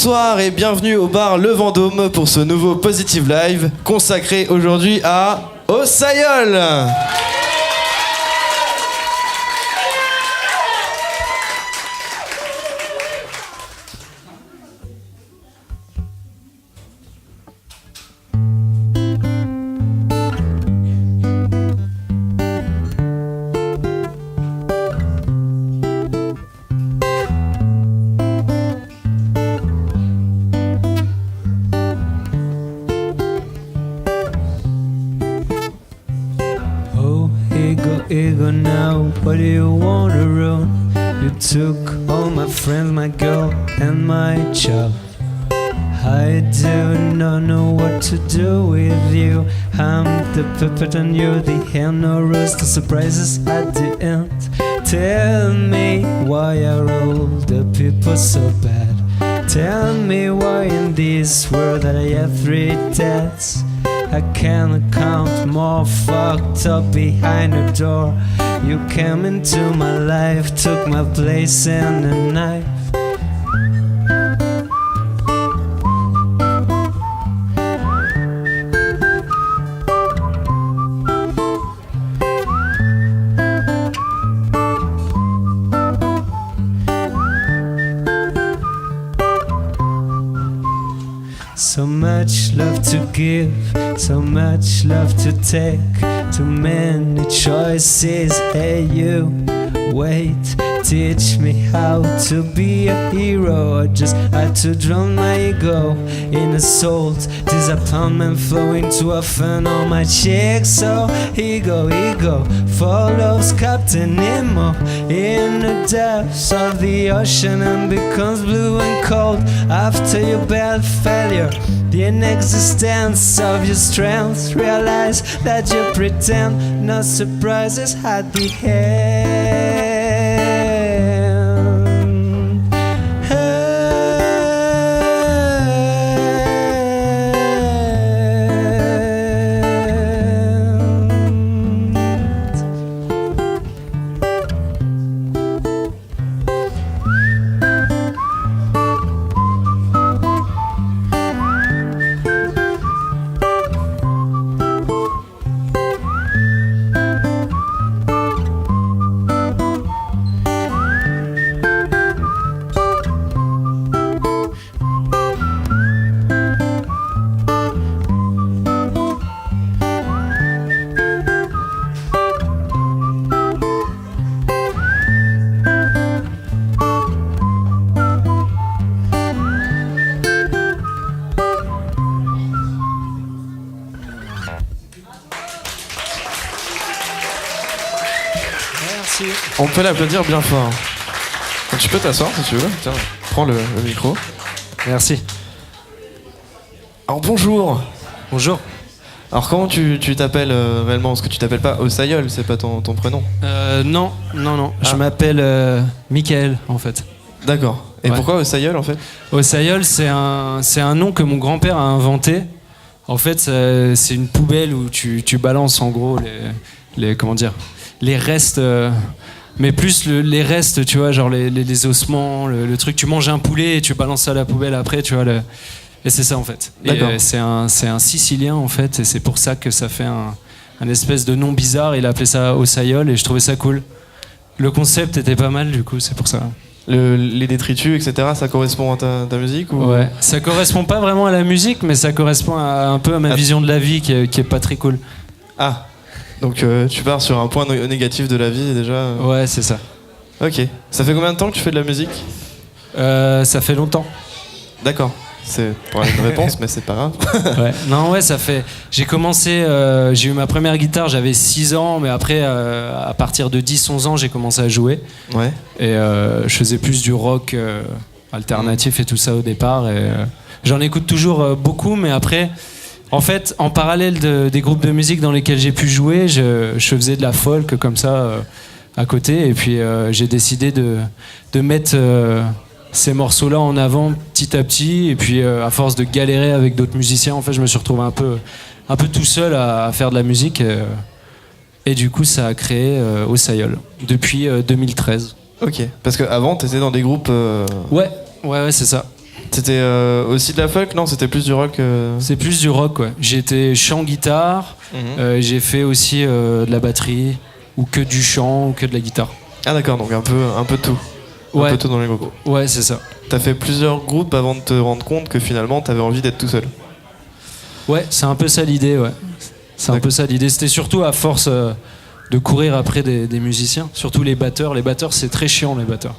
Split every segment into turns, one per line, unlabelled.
Bonsoir et bienvenue au bar Le Vendôme pour ce nouveau Positive Live consacré aujourd'hui à Ossayol.
Ego now, what do you want to ruin? You took all my friends, my girl, and my job. I do not know what to do with you. I'm the puppet and you're the hand. No rules, the surprises at the end. Tell me why are all the people so bad? Tell me why in this world that I have 3 deaths. I can't count more fucked up behind the door. You came into my life, took my place in the knife. So much love to give, so much love to take. Too many choices, hey you, wait. Teach me how to be a hero. I just had to drown my ego in assault. Disappointment flowing too often on my cheeks. So ego, follows Captain Nemo in the depths of the ocean and becomes blue and cold after your bad failure. The inexistence of your strength. Realize that you pretend. No surprises at the end.
On peut l'applaudir bien fort. Tu peux t'asseoir si tu veux. Tiens, prends le micro.
Merci.
Alors bonjour.
Bonjour.
Alors comment tu t'appelles réellement? Parce que tu t'appelles pas Ossayol, c'est pas ton prénom.
Non. Je m'appelle Michael en fait.
D'accord. Et
ouais.
Pourquoi Ossayol en fait?
Ossayol, c'est un nom que mon grand-père a inventé. En fait, c'est une poubelle où tu balances en gros les comment dire, les restes. Mais plus les restes, tu vois, genre les ossements, le truc. Tu manges un poulet et tu balances ça à la poubelle après, tu vois. Et c'est ça en fait.
D'accord.
Et c'est un Sicilien en fait, et c'est pour ça que ça fait un espèce de nom bizarre. Il a appelé ça Ossayol et je trouvais ça cool. Le concept était pas mal du coup, c'est pour ça.
Les détritus, etc., ça correspond à ta musique ou...
Ouais, ça correspond pas vraiment à la musique, mais ça correspond un peu à ma vision de la vie qui est pas très cool.
Ah, donc tu pars sur un point négatif de la vie déjà.
Ouais, c'est ça.
Ok. Ça fait combien de temps que tu fais de la musique?
Ça fait longtemps.
D'accord. C'est pour une réponse, mais c'est pas grave.
Ouais. Non, ouais, ça fait. J'ai commencé. J'ai eu ma première guitare, j'avais 6 ans, mais après, à partir de 10-11 ans, j'ai commencé à jouer.
Ouais.
Et je faisais plus du rock alternatif et tout ça au départ. Et j'en écoute toujours beaucoup, mais après. En fait, en parallèle des groupes de musique dans lesquels j'ai pu jouer, je faisais de la folk comme ça à côté. Et puis j'ai décidé de mettre ces morceaux-là en avant petit à petit. Et puis à force de galérer avec d'autres musiciens, en fait, je me suis retrouvé un peu tout seul à faire de la musique. Et du coup, ça a créé Ossayol depuis 2013.
Ok. Parce qu'avant, t'étais dans des groupes...
Ouais, c'est ça.
C'était aussi de la folk, non? C'était plus du rock
C'est plus du rock, ouais. J'ai été chant guitare, j'ai fait aussi de la batterie, ou que du chant, ou que de la guitare.
Ah d'accord, donc un peu de tout.
Ouais.
Un peu tout dans les groupes.
Ouais, c'est ça.
T'as fait plusieurs groupes avant de te rendre compte que finalement t'avais envie d'être tout seul.
Ouais, c'est un peu ça l'idée, ouais. C'est un peu ça l'idée. C'était surtout à force de courir après des musiciens, surtout les batteurs. Les batteurs, c'est très chiant, les batteurs.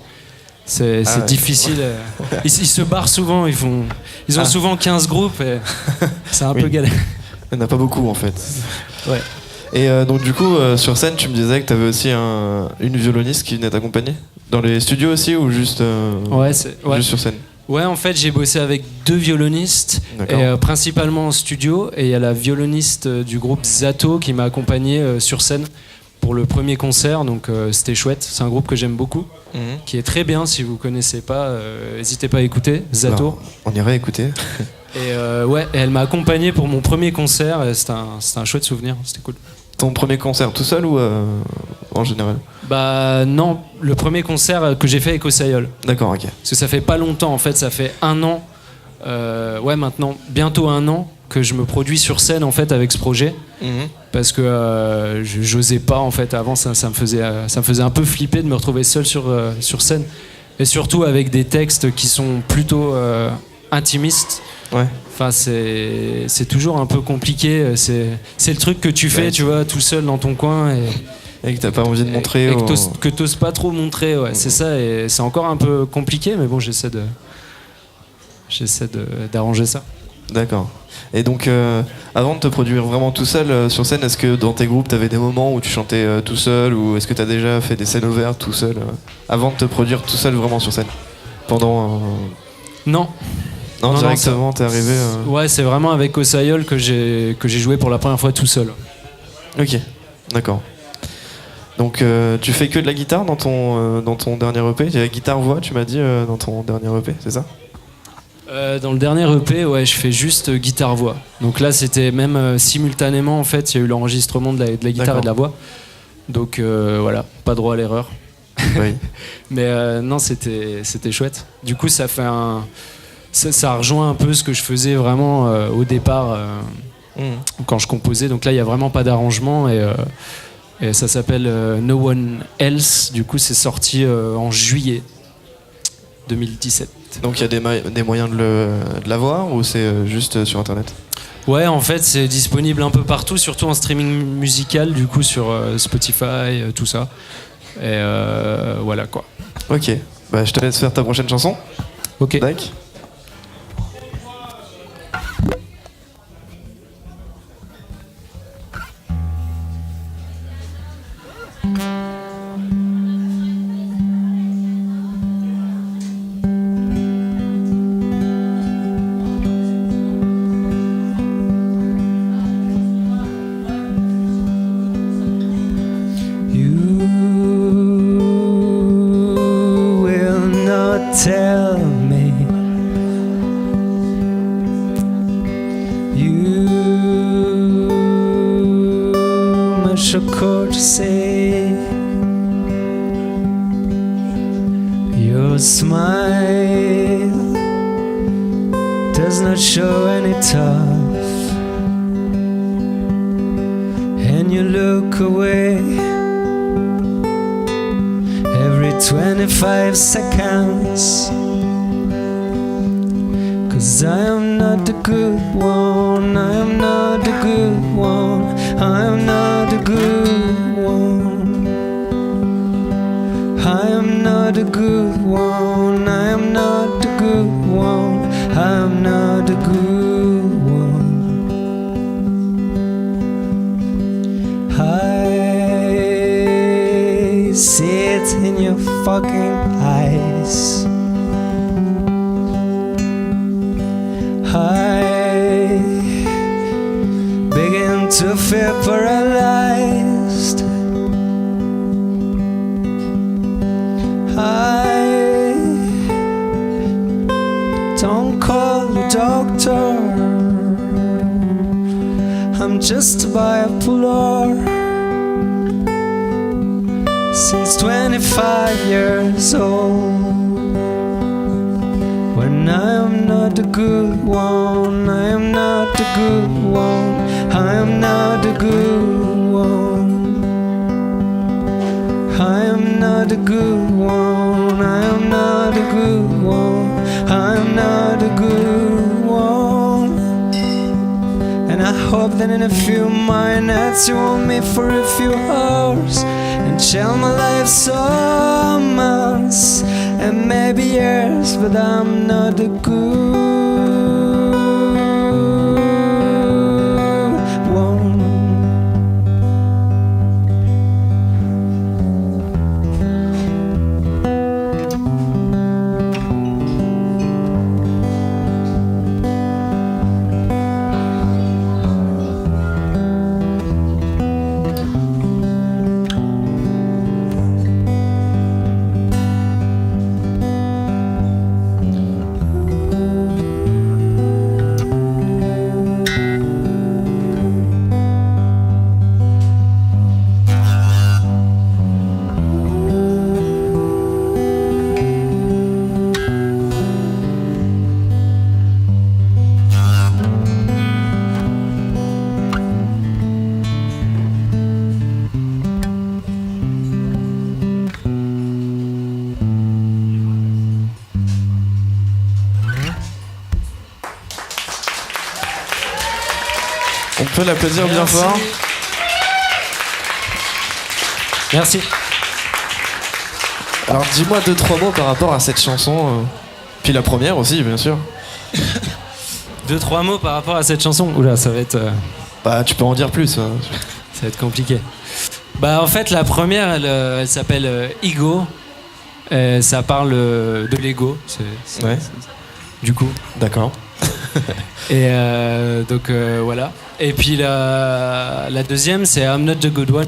C'est difficile. Ils se barrent souvent, ils ont souvent 15 groupes et c'est un peu galère.
Il n'y en a pas beaucoup en fait.
Ouais.
Et donc du coup, sur scène, tu me disais que tu avais aussi une violoniste qui venait t'accompagner? Dans les studios aussi ou juste juste sur scène?
Ouais, en fait, j'ai bossé avec 2 violonistes, et, principalement en studio, et il y a la violoniste du groupe Zato qui m'a accompagné sur scène pour le premier concert, donc c'était chouette. C'est un groupe que j'aime beaucoup, qui est très bien. Si vous connaissez pas, n'hésitez pas à écouter Zato.
Alors, on irait écouter.
Et elle m'a accompagné pour mon premier concert, et c'était un chouette souvenir, c'était cool.
Ton premier concert tout seul ou en général?
Bah non, le premier concert que j'ai fait avec Osayol.
D'accord, ok.
Parce que ça fait pas longtemps, en fait, ça fait 1 an, maintenant, bientôt 1 an, que je me produis sur scène en fait avec ce projet. Parce que j'osais pas en fait avant, ça me faisait un peu flipper de me retrouver seul sur scène. Et surtout avec des textes qui sont plutôt intimistes.
Ouais.
Enfin, c'est toujours un peu compliqué. C'est le truc que tu fais, tu vois, tout seul dans ton coin
et que t'as pas envie de montrer.
Et que t'oses pas trop montrer, ouais. C'est ça, et c'est encore un peu compliqué, mais bon, j'essaie d'arranger ça.
D'accord. Et donc, avant de te produire vraiment tout seul sur scène, est-ce que dans tes groupes, t'avais des moments où tu chantais tout seul, ou est-ce que t'as déjà fait des scènes ouvertes tout seul, avant de te produire tout seul vraiment sur scène? Pendant...
Non.
Non, directement, t'es arrivé...
Ouais, c'est vraiment avec Osayol que j'ai joué pour la première fois tout seul.
Ok, d'accord. Donc, tu fais que de la guitare dans ton dernier EP? Il y a guitare-voix, tu m'as dit, dans ton dernier EP, c'est ça?
Dans le dernier EP, ouais, je fais juste guitare-voix. Donc là, c'était même simultanément, en fait, il y a eu l'enregistrement de la guitare et de la voix. Donc voilà, pas droit à l'erreur.
Oui.
Mais non, c'était chouette. Du coup, ça fait ça rejoint un peu ce que je faisais vraiment au départ quand je composais. Donc là, il n'y a vraiment pas d'arrangement et ça s'appelle No One Else. Du coup, c'est sorti en juillet 2017.
Donc il y a des moyens de l'avoir, ou c'est juste sur internet?
Ouais, en fait, c'est disponible un peu partout, surtout en streaming musical, du coup sur Spotify, tout ça. Et voilà quoi.
Ok, bah, je te laisse faire ta prochaine chanson.
Ok.
Tac.
Tell me you much to say. Your smile does not show any tough, and you look away every 25 seconds. 'Cause I am not the good one, I am not the good one, I am not the good one, I am not the good one, I am not the good one, I am not the good one. I see it in your fucking eyes. I begin to feel paralyzed. I don't call the doctor, I'm just bipolar. Since 25 years old, when And I am not the good one, I am not the good one, I am not the good one. I am not the good one, I am not the good one, I am not the good one. And I hope that in a few minutes you want me for a few hours and share my life so months and maybe years, but I'm not the good one.
On peut l'applaudir bien fort.
Merci.
Alors dis-moi 2-3 mots par rapport à cette chanson, puis la première aussi bien sûr.
2-3 mots par rapport à cette chanson. Oula, ça va être...
Bah tu peux en dire plus. Hein.
Ça va être compliqué. Bah en fait la première elle s'appelle Ego. Ça parle de l'ego.
Ouais.
Du coup.
D'accord.
Et donc voilà. Et puis la deuxième c'est I'm Not the Good One.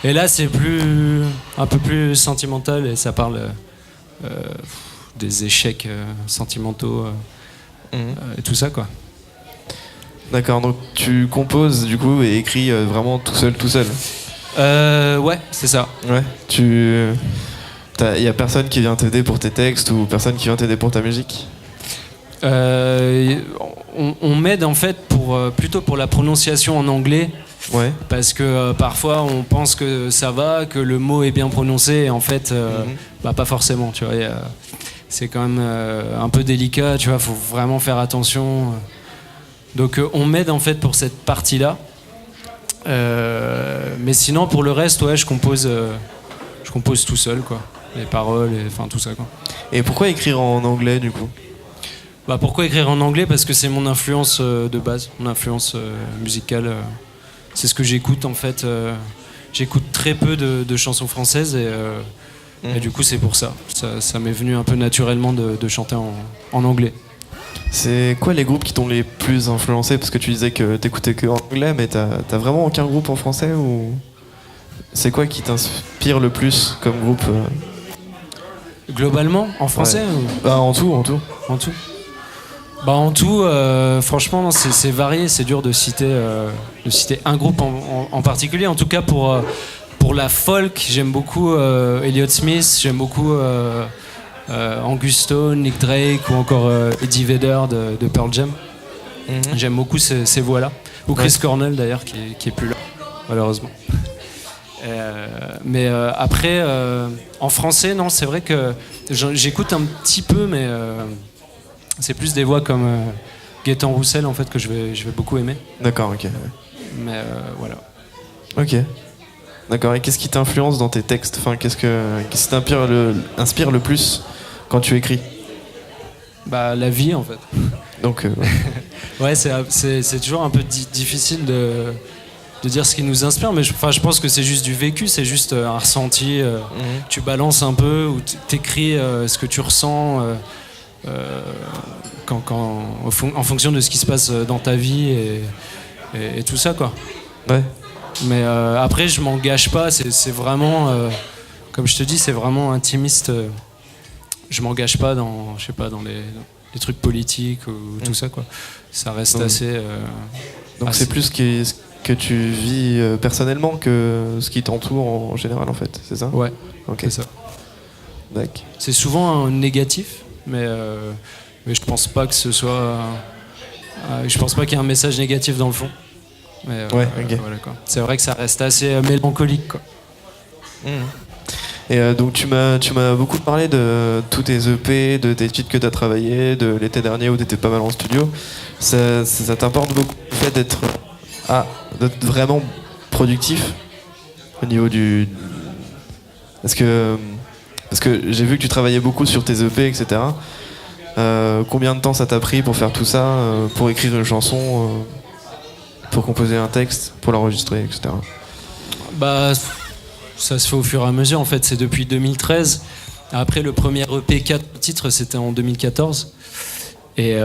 Et là c'est un peu plus sentimental et ça parle des échecs sentimentaux et tout ça quoi.
D'accord, donc tu composes du coup et écris vraiment tout seul.
Ouais, c'est ça.
Ouais. Y a personne qui vient t'aider pour tes textes ou personne qui vient t'aider pour ta musique?
On m'aide en fait plutôt pour la prononciation en anglais.
Ouais.
Parce que parfois on pense que ça va, que le mot est bien prononcé et en fait bah, pas forcément, tu vois. C'est quand même un peu délicat, tu vois, faut vraiment faire attention. Donc on m'aide en fait pour cette partie-là. Mais sinon pour le reste, ouais, je compose tout seul quoi. Les paroles, enfin tout ça quoi.
Et pourquoi écrire en anglais du coup?
Bah pourquoi écrire en anglais? Parce que c'est mon influence de base, mon influence musicale. C'est ce que j'écoute en fait. J'écoute très peu de chansons françaises et du coup c'est pour ça. Ça m'est venu un peu naturellement de chanter en anglais.
C'est quoi les groupes qui t'ont les plus influencés? Parce que tu disais que t'écoutais que en anglais, mais t'as vraiment aucun groupe en français ou c'est quoi qui t'inspire le plus comme groupe
Globalement, en français ou...
Bah en tout.
En tout. Bah en tout, franchement, non, c'est varié, c'est dur de citer un groupe en particulier. En tout cas, pour la folk, j'aime beaucoup Elliott Smith, j'aime beaucoup Angus Stone, Nick Drake ou encore Eddie Vedder de Pearl Jam. J'aime beaucoup ces voix-là. Ou Chris Cornell d'ailleurs, qui est plus là, malheureusement. Mais après, en français, non, c'est vrai que j'écoute un petit peu, mais c'est plus des voix comme Gaëtan Roussel en fait que je vais beaucoup aimer.
D'accord, ok.
Mais voilà.
Ok. D'accord. Et qu'est-ce qui t'influence dans tes textes? Enfin, qu'est-ce qui t'inspire le plus quand tu écris?
Bah la vie en fait.
Donc.
Ouais, c'est toujours un peu difficile de dire ce qui nous inspire, mais je pense que c'est juste du vécu, c'est juste un ressenti. Tu balances un peu ou t'écris ce que tu ressens. En fonction de ce qui se passe dans ta vie et tout ça quoi.
Ouais.
Mais après je m'engage pas, c'est vraiment comme je te dis, c'est vraiment intimiste. Je m'engage pas dans les trucs politiques ou tout ça quoi. Ça reste assez.
Donc c'est plus ce que tu vis personnellement que ce qui t'entoure en général en fait, c'est ça?
Ouais.
Ok.
C'est ça.
D'accord.
C'est souvent un négatif. Mais
Mais je pense pas que ce soit. Je pense pas qu'il y ait un message négatif dans le fond. Mais,
Ouais, ok.
voilà, quoi. C'est vrai que ça reste assez mélancolique, quoi.
Et donc tu m'as beaucoup parlé de tous tes EP, de tes titres que tu as travaillé, de l'été dernier où tu étais pas mal en studio. Ça t'importe beaucoup le fait d'être vraiment productif au niveau du... Parce que j'ai vu que tu travaillais beaucoup sur tes EP, etc. Combien de temps ça t'a pris pour faire tout ça, pour écrire une chanson, pour composer un texte, pour l'enregistrer, etc.
Bah, ça se fait au fur et à mesure, en fait. C'est depuis 2013. Après, le premier EP 4 titres, c'était en 2014. Et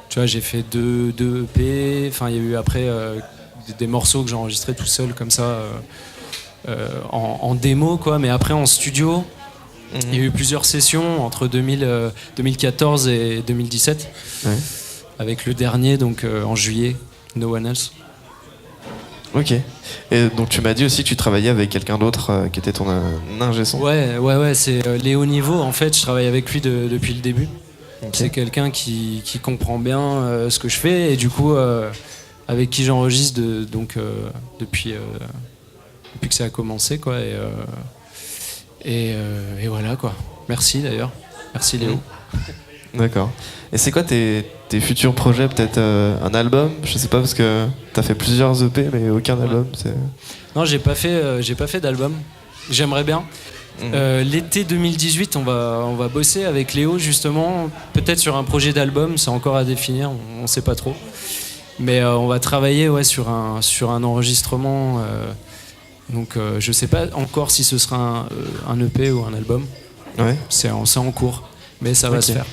tu vois, j'ai fait deux EP. Enfin, il y a eu après des morceaux que j'ai enregistrés tout seul, comme ça, en démo, quoi. Mais après, en studio, il y a eu plusieurs sessions entre 2014 et 2017.
Ouais.
Avec le dernier, donc en juillet, No One Else.
Ok. Et donc tu m'as dit aussi que tu travaillais avec quelqu'un d'autre qui était ton ingé son.
Ouais, c'est Léo Niveau. En fait, je travaille avec lui depuis le début.
Ok.
C'est quelqu'un qui comprend bien ce que je fais et du coup avec qui j'enregistre depuis que ça a commencé, quoi. Et voilà, quoi. Merci d'ailleurs. Merci Léo.
D'accord. Et c'est quoi tes futurs projets? Peut-être un album? Je sais pas, parce que t'as fait plusieurs EP mais aucun album.
Non, j'ai pas fait d'album. J'aimerais bien. L'été 2018, on va bosser avec Léo justement, peut-être sur un projet d'album, c'est encore à définir, on sait pas trop. Mais on va travailler sur un enregistrement. Donc je sais pas encore si ce sera un EP ou un album.
Ouais.
C'est en cours, mais ça va se faire.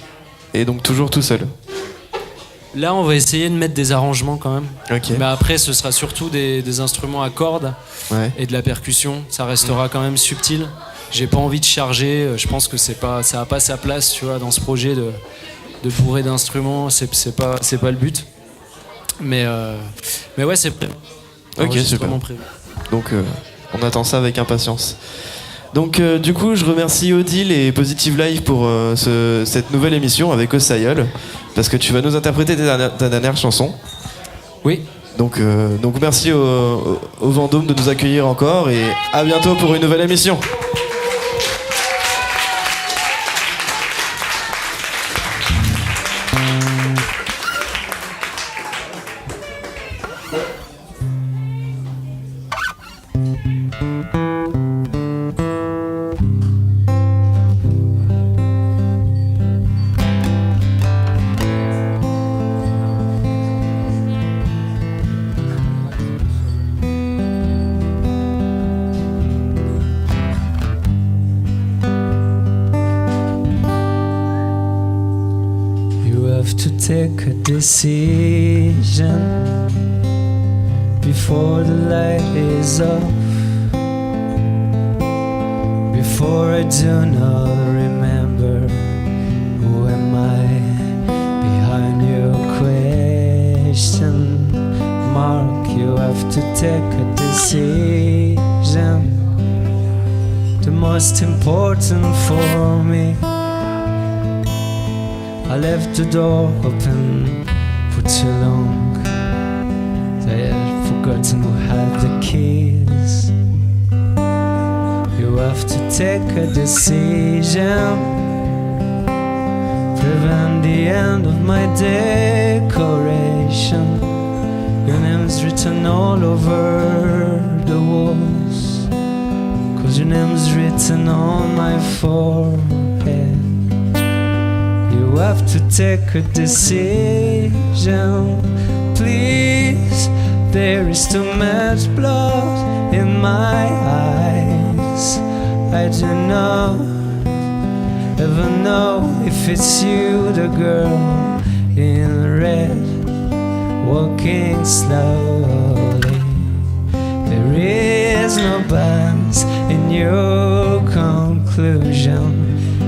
Et donc toujours tout seul?
Là, on va essayer de mettre des arrangements quand même.
Ok.
Mais après, ce sera surtout des instruments à cordes et de la percussion. Ça restera quand même subtil. J'ai pas envie de charger. Je pense que ça a pas sa place, tu vois, dans ce projet de bourrer d'instruments. C'est pas le but. Mais ouais, c'est prévu.
Ok, super.
Prévu.
Donc on attend ça avec impatience. Donc du coup, je remercie Odile et Positive Live pour cette nouvelle émission avec Ossayol, parce que tu vas nous interpréter ta dernière chanson.
Oui.
Donc merci au Vendôme de nous accueillir encore et à bientôt pour une nouvelle émission.
Take a decision before the light is off, before I do not remember who am I behind your question mark. You have to take a decision, the most important for me. I left the door open for too long. I had forgotten who had the keys. You have to take a decision, prevent the end of my decoration. Your name's written all over the walls, 'cause your name's written on my forehead. You have to take a decision, please. There is too much blood in my eyes. I do not ever know if it's you, the girl in red, walking slowly. There is no balance in your conclusion.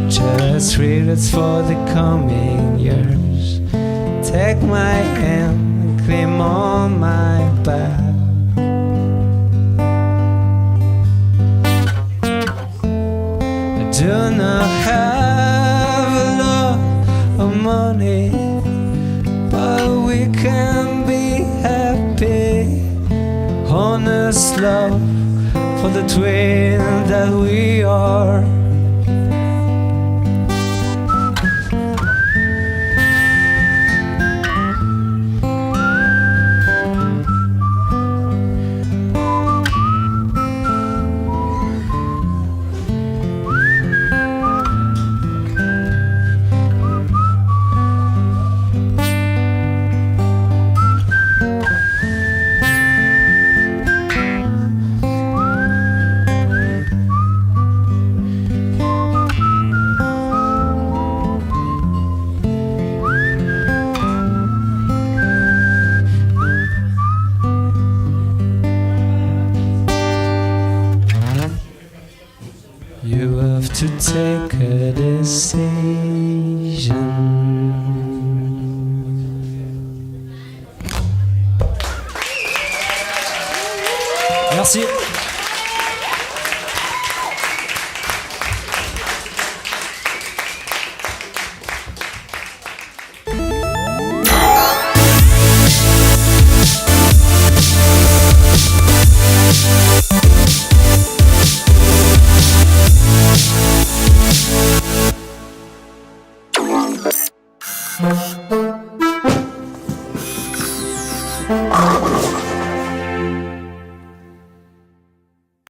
Just read it for the coming years. Take my hand and climb on my back. I do not have a lot we can be happy. Honest love for the twin that we are. You have to take a decision.
Merci.